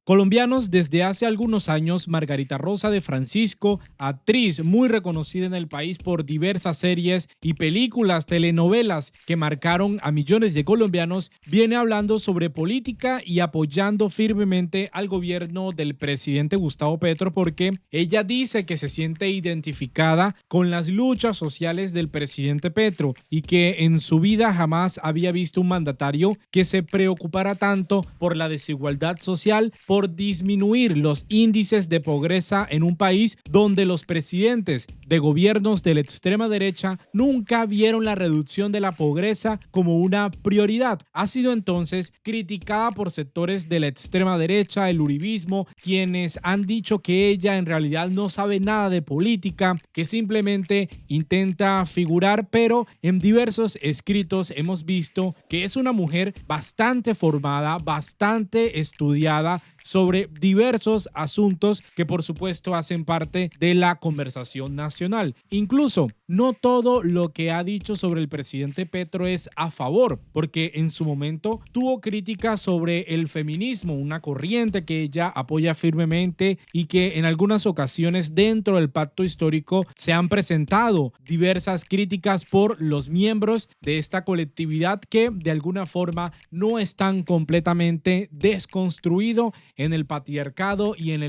Colombianos, desde hace algunos años, Margarita Rosa de Francisco, actriz muy reconocida en el país por diversas series y películas, telenovelas que marcaron a millones de colombianos, viene hablando sobre política y apoyando firmemente al gobierno del presidente Gustavo Petro porque ella dice que se siente identificada con las luchas sociales del presidente Petro y que en su vida jamás había visto un mandatario que se preocupara tanto por la desigualdad social, por disminuir los índices de pobreza en un país donde los presidentes de gobiernos de la extrema derecha nunca vieron la reducción de la pobreza como una prioridad. Ha sido entonces criticada por sectores de la extrema derecha, el uribismo, quienes han dicho que ella en realidad no sabe nada de política, que simplemente intenta figurar, pero en diversos escritos hemos visto que es una mujer bastante formada, bastante estudiada sobre diversos asuntos que por supuesto hacen parte de la conversación nacional. Incluso no todo lo que ha dicho sobre el presidente Petro es a favor, porque en su momento tuvo críticas sobre el feminismo, una corriente que ella apoya firmemente y que en algunas ocasiones dentro del pacto histórico se han presentado diversas críticas por los miembros de esta colectividad que de alguna forma no están completamente desconstruidos en el patriarcado y en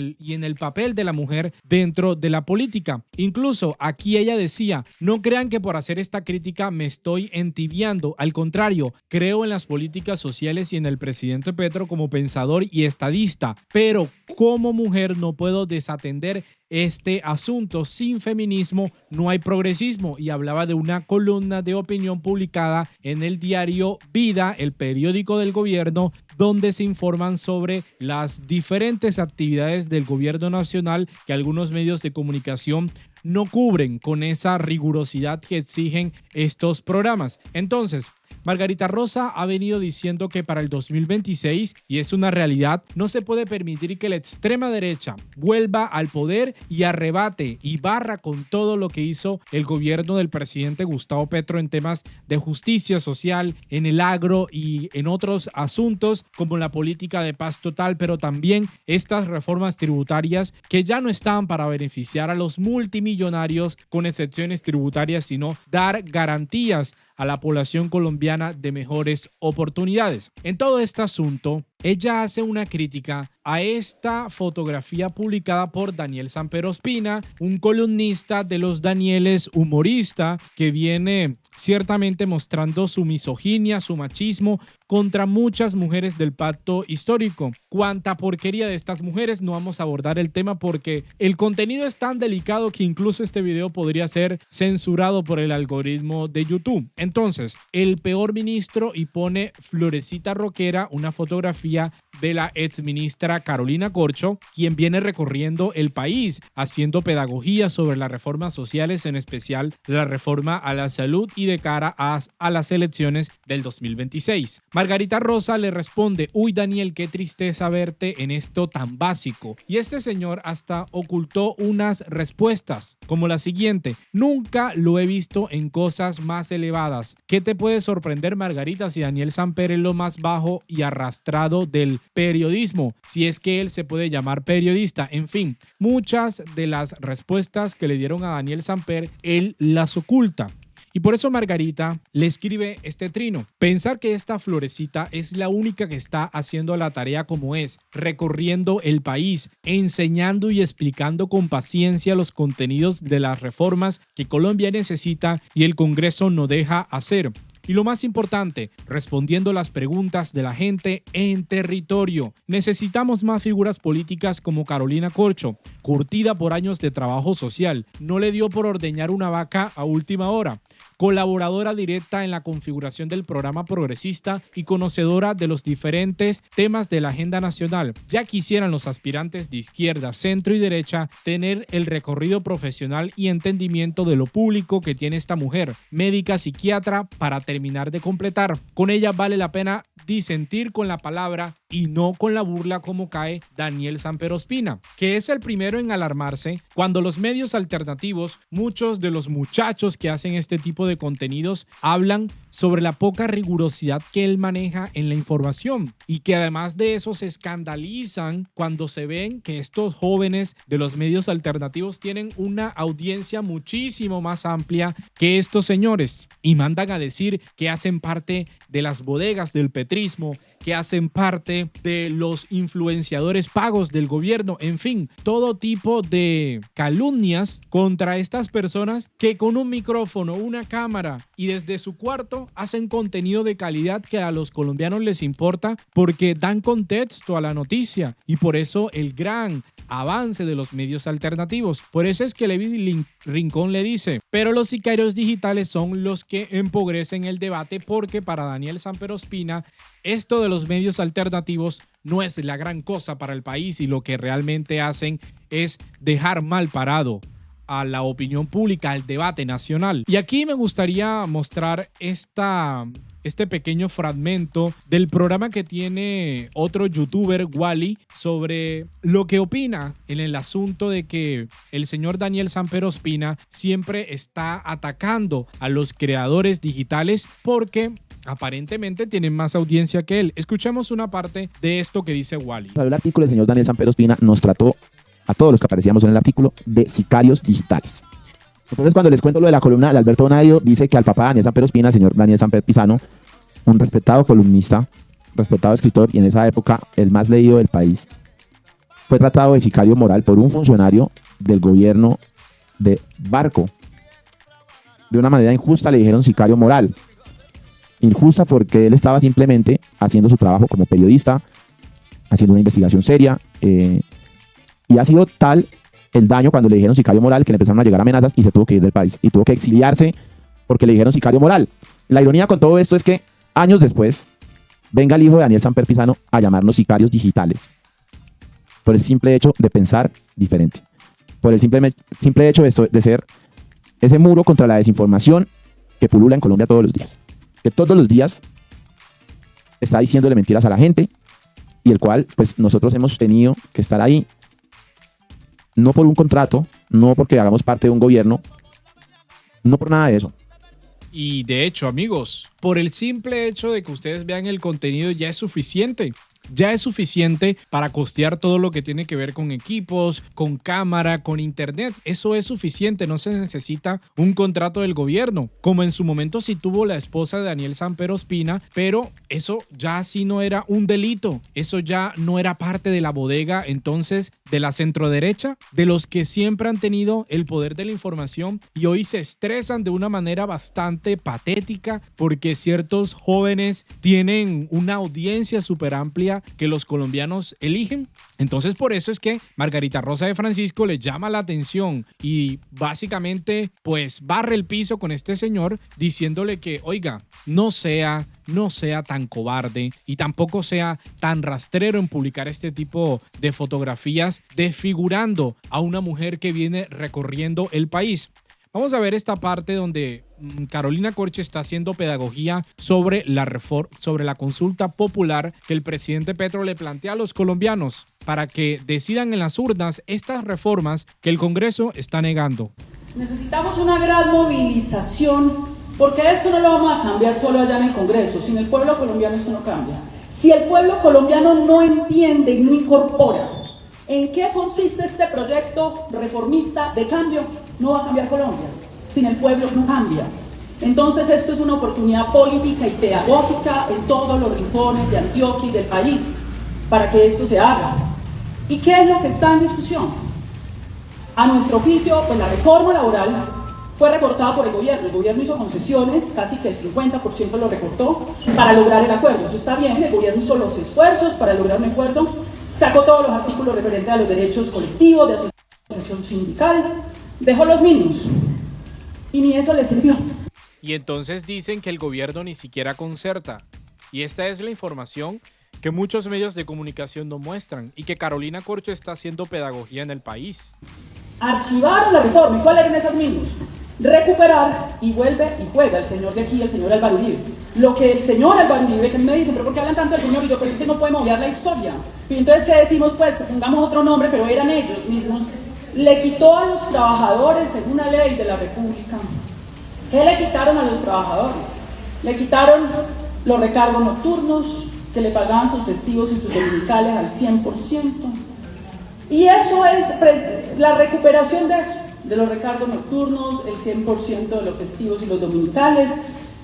el papel de la mujer dentro de la política. Incluso aquí ella decía, no crean que por hacer esta crítica me estoy entibiando, al contrario, creo en las políticas sociales y en el presidente Petro como pensador y estadista, pero como mujer no puedo desatender este asunto. Sin feminismo no hay progresismo, y hablaba de una columna de opinión publicada en el diario Vida, el periódico del gobierno, donde se informan sobre las diferentes actividades del gobierno nacional que algunos medios de comunicación no cubren con esa rigurosidad que exigen estos programas. Entonces, Margarita Rosa ha venido diciendo que para el 2026, y es una realidad, no se puede permitir que la extrema derecha vuelva al poder y arrebate y barra con todo lo que hizo el gobierno del presidente Gustavo Petro en temas de justicia social, en el agro y en otros asuntos como la política de paz total, pero también estas reformas tributarias que ya no están para beneficiar a los multimillonarios con excepciones tributarias, sino dar garantías a la población colombiana de mejores oportunidades. En todo este asunto, ella hace una crítica a esta fotografía publicada por Daniel Samper Ospina, un columnista de los Danieles, humorista, que viene ciertamente mostrando su misoginia, su machismo contra muchas mujeres del pacto histórico. Cuánta porquería de estas mujeres, no vamos a abordar el tema porque el contenido es tan delicado que incluso este video podría ser censurado por el algoritmo de YouTube. Entonces, el peor ministro, y pone florecita roquera, una fotografía de la exministra Carolina Corcho, quien viene recorriendo el país haciendo pedagogía sobre las reformas sociales, en especial la reforma a la salud y de cara a las elecciones del 2026. Margarita Rosa le responde, uy Daniel, qué tristeza verte en esto tan básico. Y este señor hasta ocultó unas respuestas, como la siguiente, nunca lo he visto en cosas más elevadas. ¿Qué te puede sorprender, Margarita, si Daniel Samper es lo más bajo y arrastrado del periodismo, si es que él se puede llamar periodista? En fin, muchas de las respuestas que le dieron a Daniel Samper, él las oculta. Y por eso Margarita le escribe este trino. Pensar que esta florecita es la única que está haciendo la tarea como es, recorriendo el país, enseñando y explicando con paciencia los contenidos de las reformas que Colombia necesita y el Congreso no deja hacer. Y lo más importante, respondiendo las preguntas de la gente en territorio. Necesitamos más figuras políticas como Carolina Corcho, curtida por años de trabajo social. No le dio por ordeñar una vaca a última hora. Colaboradora directa en la configuración del programa progresista y conocedora de los diferentes temas de la agenda nacional. Ya quisieran los aspirantes de izquierda, centro y derecha tener el recorrido profesional y entendimiento de lo público que tiene esta mujer, médica psiquiatra, para terminar de completar. Con ella vale la pena disentir con la palabra y no con la burla como cae Daniel Samper Ospina, que es el primero en alarmarse cuando los medios alternativos, muchos de los muchachos que hacen este tipo de contenidos, hablan sobre la poca rigurosidad que él maneja en la información y que además de eso se escandalizan cuando se ven que estos jóvenes de los medios alternativos tienen una audiencia muchísimo más amplia que estos señores y mandan a decir que hacen parte de las bodegas del petrismo, que hacen parte de los influenciadores pagos del gobierno, en fin, todo tipo de calumnias contra estas personas que con un micrófono, una cámara y desde su cuarto hacen contenido de calidad que a los colombianos les importa porque dan contexto a la noticia y por eso el gran avance de los medios alternativos. Por eso es que Levi Rincón le dice, pero los sicarios digitales son los que empobrecen el debate porque para Daniel Samper Ospina esto de los medios alternativos no es la gran cosa para el país y lo que realmente hacen es dejar mal parado a la opinión pública, al debate nacional. Y aquí me gustaría mostrar este pequeño fragmento del programa que tiene otro youtuber, Wally, sobre lo que opina en el asunto de que el señor Daniel Samper Ospina siempre está atacando a los creadores digitales porque aparentemente tienen más audiencia que él. Escuchemos una parte de esto que dice Wally. El artículo del señor Daniel Samper Ospina nos trató a todos los que aparecíamos en el artículo de sicarios digitales. Entonces, cuando les cuento lo de la columna de Alberto Donadio, dice que al papá Daniel Samper Ospina, el señor Daniel Samper Pisano, un respetado columnista, respetado escritor y en esa época el más leído del país, fue tratado de sicario moral por un funcionario del gobierno de Barco. De una manera injusta le dijeron sicario moral. Injusta porque él estaba simplemente haciendo su trabajo como periodista, haciendo una investigación seria, y ha sido tal el daño cuando le dijeron sicario moral que le empezaron a llegar amenazas y se tuvo que ir del país y tuvo que exiliarse porque le dijeron sicario moral. La ironía con todo esto es que años después venga el hijo de Daniel Samper Pisano a llamarnos sicarios digitales por el simple hecho de pensar diferente, por el simple hecho de ser ese muro contra la desinformación que pulula en Colombia todos los días, que todos los días está diciéndole mentiras a la gente y el cual pues nosotros hemos tenido que estar ahí, no por un contrato, no porque hagamos parte de un gobierno, no por nada de eso. Y de hecho, amigos, por el simple hecho de que ustedes vean el contenido ya es suficiente. Ya es suficiente para costear todo lo que tiene que ver con equipos, con cámara, con internet. Eso es suficiente, no se necesita un contrato del gobierno, como en su momento sí tuvo la esposa de Daniel Samper Ospina, pero eso ya sí no era un delito, eso ya no era parte de la bodega entonces de la centroderecha, de los que siempre han tenido el poder de la información y hoy se estresan de una manera bastante patética porque ciertos jóvenes tienen una audiencia súper amplia que los colombianos eligen. Entonces por eso es que Margarita Rosa de Francisco le llama la atención y básicamente pues barre el piso con este señor diciéndole que oiga, no sea tan cobarde y tampoco sea tan rastrero en publicar este tipo de fotografías desfigurando a una mujer que viene recorriendo el país. Vamos a ver esta parte donde Carolina Corche está haciendo pedagogía sobre la consulta popular que el presidente Petro le plantea a los colombianos para que decidan en las urnas estas reformas que el Congreso está negando. Necesitamos una gran movilización porque esto no lo vamos a cambiar solo allá en el Congreso. Sin el pueblo colombiano esto no cambia. Si el pueblo colombiano no entiende y no incorpora en qué consiste este proyecto reformista de cambio, no va a cambiar Colombia. Sin el pueblo no cambia. Entonces esto es una oportunidad política y pedagógica en todos los rincones de Antioquia y del país para que esto se haga. ¿Y qué es lo que está en discusión? A nuestro juicio, pues la reforma laboral fue recortada por el gobierno hizo concesiones, casi que el 50% lo recortó para lograr el acuerdo. Eso está bien, el gobierno hizo los esfuerzos para lograr un acuerdo, sacó todos los artículos referentes a los derechos colectivos, de asociación sindical, dejó los mínimos y ni eso le sirvió. Y entonces dicen que el gobierno ni siquiera concerta. Y esta es la información que muchos medios de comunicación no muestran y que Carolina Corcho está haciendo pedagogía en el país. Archivaron la reforma. ¿Y cuáles eran esos mismos? Recuperar y vuelve y juega el señor de aquí, el señor Álvaro Uribe. lo que el señor Álvaro Uribe, que me dicen, pero ¿por qué hablan tanto del señor? Y yo, pero es que no podemos obviar la historia. Y entonces, ¿qué decimos? Pues pongamos otro nombre, pero eran ellos mismos. Le quitó a los trabajadores en una ley de la República. ¿Qué le quitaron a los trabajadores? Le quitaron los recargos nocturnos, que le pagaban sus festivos y sus dominicales al 100%. Y eso es la recuperación de eso, de los recargos nocturnos, el 100% de los festivos y los dominicales,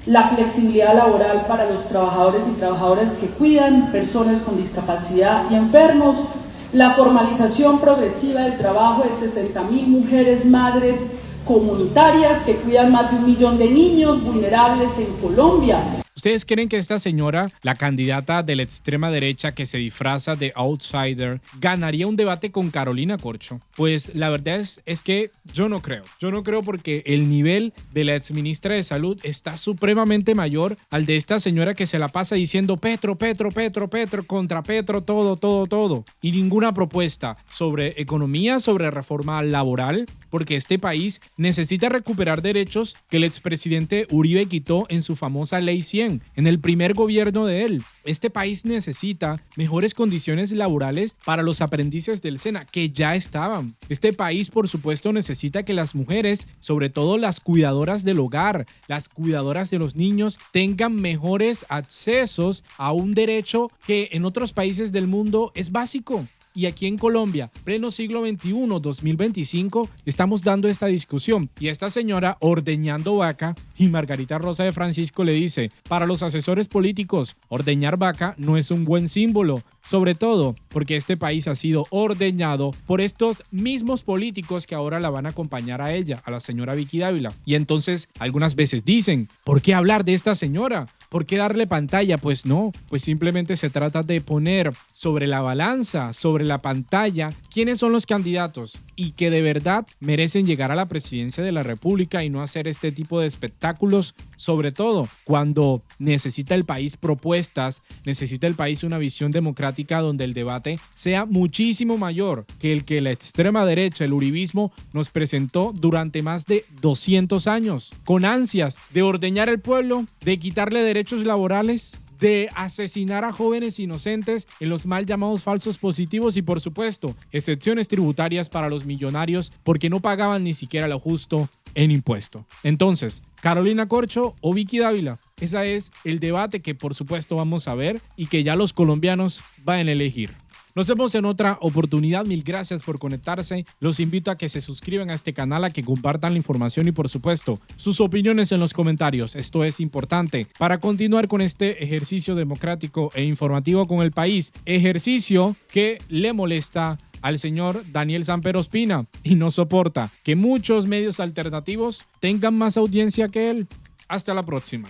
la flexibilidad laboral para los trabajadores y trabajadoras que cuidan personas con discapacidad y enfermos, la formalización progresiva del trabajo de 60.000 mujeres madres comunitarias que cuidan más de 1 millón de niños vulnerables en Colombia. ¿Ustedes creen que esta señora, la candidata de la extrema derecha que se disfraza de outsider, ganaría un debate con Carolina Corcho? Pues la verdad es que yo no creo. Yo no creo porque el nivel de la exministra de Salud está supremamente mayor al de esta señora que se la pasa diciendo Petro, Petro, Petro, Petro, contra Petro, todo, todo, todo. Y ninguna propuesta sobre economía, sobre reforma laboral, porque este país necesita recuperar derechos que el expresidente Uribe quitó en su famosa Ley 100. En el primer gobierno de él. Este país necesita mejores condiciones laborales para los aprendices del SENA, que ya estaban. Este país, por supuesto, necesita que las mujeres, sobre todo las cuidadoras del hogar, las cuidadoras de los niños, tengan mejores accesos a un derecho que en otros países del mundo es básico. Y aquí en Colombia, pleno siglo XXI, 2025, estamos dando esta discusión. Y esta señora ordeñando vaca, y Margarita Rosa de Francisco le dice, para los asesores políticos, ordeñar vaca no es un buen símbolo. Sobre todo porque este país ha sido ordeñado por estos mismos políticos que ahora la van a acompañar a ella, a la señora Vicky Dávila. Y entonces algunas veces dicen, ¿por qué hablar de esta señora? ¿Por qué darle pantalla? Pues no, pues simplemente se trata de poner sobre la balanza, sobre la pantalla, quiénes son los candidatos y que de verdad merecen llegar a la presidencia de la República y no hacer este tipo de espectáculos, sobre todo cuando necesita el país propuestas, necesita el país una visión democrática donde el debate sea muchísimo mayor que el que la extrema derecha, el uribismo, nos presentó durante más de 200 años, con ansias de ordeñar el pueblo, de quitarle derechos laborales, de asesinar a jóvenes inocentes en los mal llamados falsos positivos y, por supuesto, excepciones tributarias para los millonarios porque no pagaban ni siquiera lo justo en impuesto. Entonces, Carolina Corcho o Vicky Dávila, ese es el debate que, por supuesto, vamos a ver y que ya los colombianos van a elegir. Nos vemos en otra oportunidad. Mil gracias por conectarse. Los invito a que se suscriban a este canal, a que compartan la información y, por supuesto, sus opiniones en los comentarios. Esto es importante para continuar con este ejercicio democrático e informativo con el país. Ejercicio que le molesta al señor Daniel Samper Ospina y no soporta que muchos medios alternativos tengan más audiencia que él. Hasta la próxima.